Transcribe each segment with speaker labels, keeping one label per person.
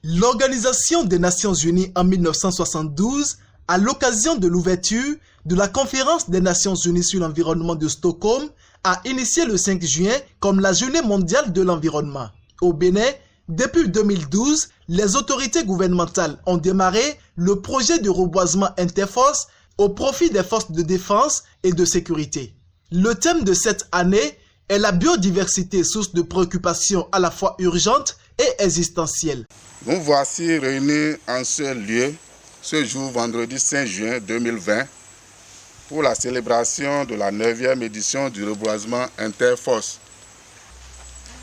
Speaker 1: L'Organisation des Nations Unies en 1972, à l'occasion de l'ouverture de la Conférence des Nations Unies sur l'environnement de Stockholm, a initié le 5 juin comme la Journée mondiale de l'environnement. Au Bénin, depuis 2012, les autorités gouvernementales ont démarré le projet de reboisement interforces au profit des forces de défense et de sécurité. Le thème de cette année est la biodiversité, source de préoccupation à la fois urgente et existentielle.
Speaker 2: Nous voici réunis en ce lieu, ce jour vendredi 5 juin 2020, pour la célébration de la 9e édition du reboisement interforces.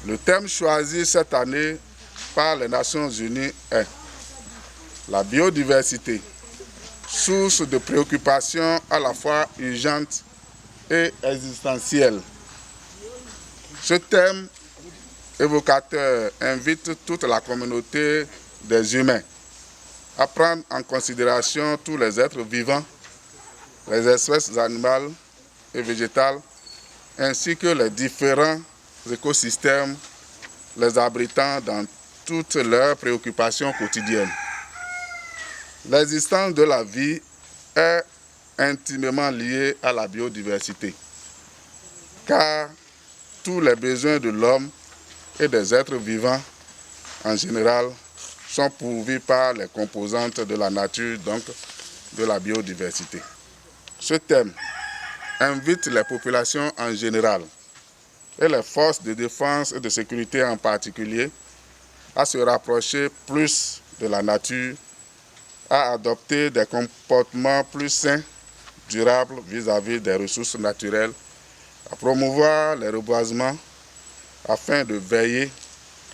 Speaker 2: Le thème choisi cette année par les Nations Unies est la biodiversité, source de préoccupation à la fois urgente et existentielle. Ce thème évocateur invite toute la communauté des humains à prendre en considération tous les êtres vivants, les espèces animales et végétales, ainsi que les différents écosystèmes les abritant dans toutes leurs préoccupations quotidiennes. L'existence de la vie est intimement liée à la biodiversité, car tous les besoins de l'homme et des êtres vivants en général sont pourvus par les composantes de la nature, donc de la biodiversité. Ce thème invite les populations en général et les forces de défense et de sécurité en particulier à se rapprocher plus de la nature, à adopter des comportements plus sains, durables vis-à-vis des ressources naturelles, à promouvoir les reboisements afin de veiller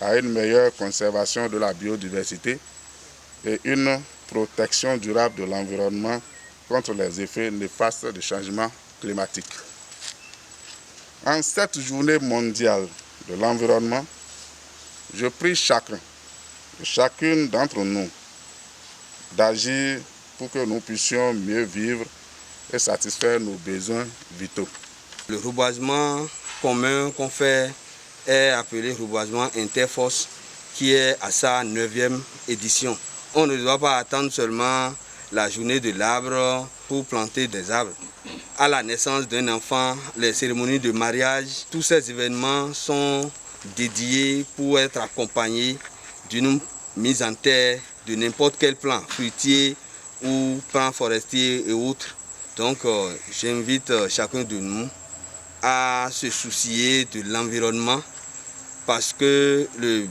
Speaker 2: à une meilleure conservation de la biodiversité et une protection durable de l'environnement contre les effets néfastes du changement climatique. En cette journée mondiale de l'environnement, je prie chacun et chacune d'entre nous d'agir pour que nous puissions mieux vivre et satisfaire nos besoins vitaux.
Speaker 3: Le reboisement commun qu'on fait est appelé reboisement interforces, qui est à sa 9e édition. On ne doit pas attendre seulement la journée de l'arbre pour planter des arbres. À la naissance d'un enfant, les cérémonies de mariage, tous ces événements sont dédiés pour être accompagnés d'une mise en terre de n'importe quel plant, fruitier ou plant forestier et autres. Donc j'invite chacun de nous à se soucier de l'environnement, parce que le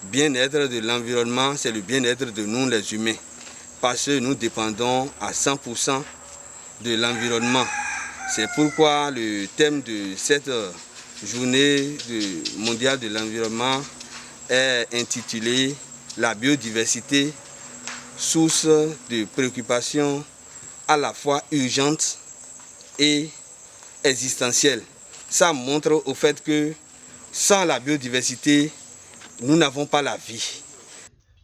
Speaker 3: bien-être de l'environnement, c'est le bien-être de nous les humains, parce que nous dépendons à 100% de l'environnement. C'est pourquoi le thème de cette journée mondiale de l'environnement est intitulé « La biodiversité, source de préoccupation à la fois urgente et existentielle ». Ça montre au fait que sans la biodiversité, nous n'avons pas la vie.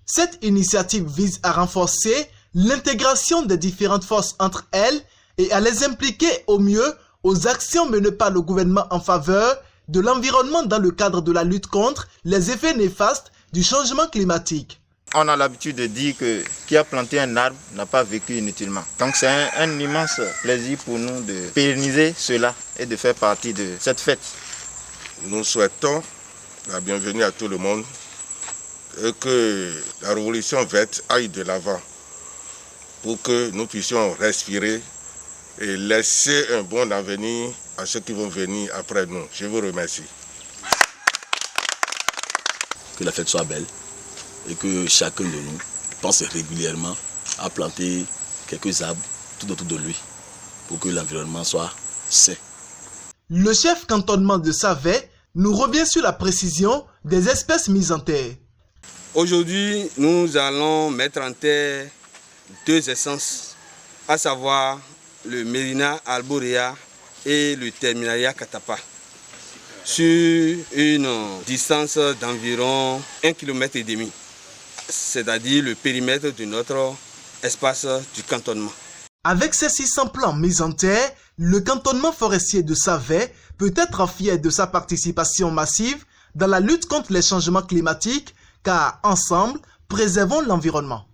Speaker 1: Cette initiative vise à renforcer l'intégration des différentes forces entre elles et à les impliquer au mieux aux actions menées par le gouvernement en faveur de l'environnement dans le cadre de la lutte contre les effets néfastes du changement climatique.
Speaker 4: On a l'habitude de dire que qui a planté un arbre n'a pas vécu inutilement. Donc c'est un immense plaisir pour nous de pérenniser cela et de faire partie de cette fête.
Speaker 2: Nous souhaitons la bienvenue à tout le monde et que la révolution verte aille de l'avant pour que nous puissions respirer et laisser un bon avenir à ceux qui vont venir après nous. Je vous remercie.
Speaker 5: Que la fête soit belle et que chacun de nous pense régulièrement à planter quelques arbres tout autour de lui pour que l'environnement soit sain.
Speaker 1: Le chef cantonnement de Savet nous revient sur la précision des espèces mises en terre.
Speaker 3: Aujourd'hui, nous allons mettre en terre 2 essences, à savoir le Mérina arborea et le Terminalia catapa, sur une distance d'environ 1,5 km, c'est-à-dire le périmètre de notre espace du cantonnement.
Speaker 1: Avec ces 600 plants mis en terre, le cantonnement forestier de Savet peut être fier de sa participation massive dans la lutte contre les changements climatiques, car ensemble, Préservons l'environnement.